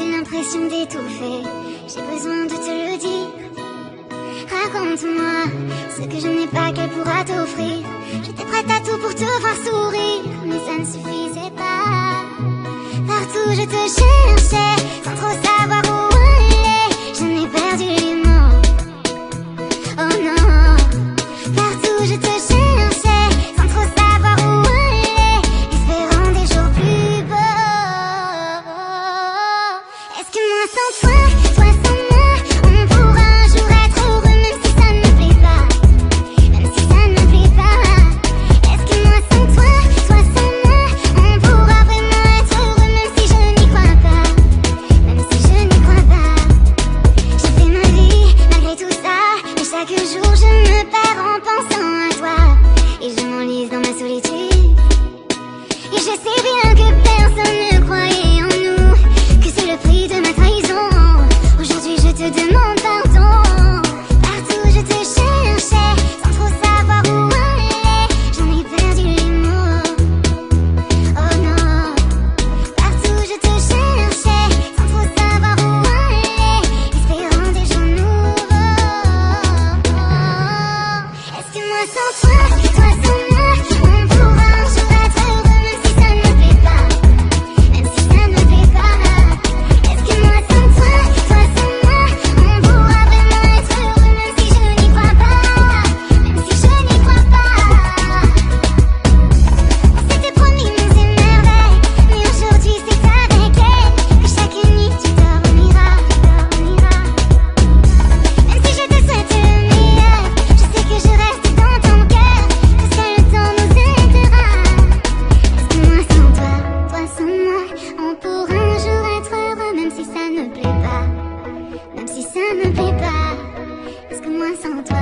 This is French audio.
j'ai l'impression d'étouffer. J'ai besoin de te le dire. Raconte-moi ce que je n'ai pas qu'elle pourra t'offrir. J'étais prête à tout pour te voir sourire, mais ça ne suffisait pas. Partout je te cherchais, sans trop savoir où aller. Je n'ai perdu les mots. Oh non. Partout je te cherchais, sans trop savoir où aller, espérant des jours plus beaux. Est-ce que moi sans toi, toi sans moi, on pourra un jour être heureux même si ça ne me plaît pas, même si ça ne me plaît pas. Est-ce que moi sans toi, toi sans moi, on pourra vraiment être heureux même si je n'y crois pas, même si je n'y crois pas. J'ai fait ma vie malgré tout ça, et chaque jour je me perds en pensant à toi, et je m'enlise dans ma solitude. Et je sais bien que personne ne croyait en nous, que c'est le prix de ma trahison. Aujourd'hui je te demande pardon. Partout je te cherchais, sans trop savoir où aller. J'en ai perdu les mots. Oh non. Partout je te cherchais, sans trop savoir où aller, espérant des jours nouveaux. Est-ce que moi sans toi, toi sans moi, on pourra un jour être heureux même si ça ne me plaît pas, même si ça ne me plaît pas. Est-ce que moi sans toi, toi sans moi, on pourra vraiment être heureux même si je n'y crois pas, même si je n'y crois pas. On s'était promis monts et merveilles, mais aujourd'hui c'est avec elle que chaque nuit tu dormiras, dormiras. Même si je te souhaite le meilleur, je sais que je reste dans ton cœur, que seul le temps nous aidera. Est-ce que moi sans toi, toi sans moi, on pourra un jour être heureux même si ça ne plaît pas, même si ça ne plaît pas. Est-ce que moi sans toi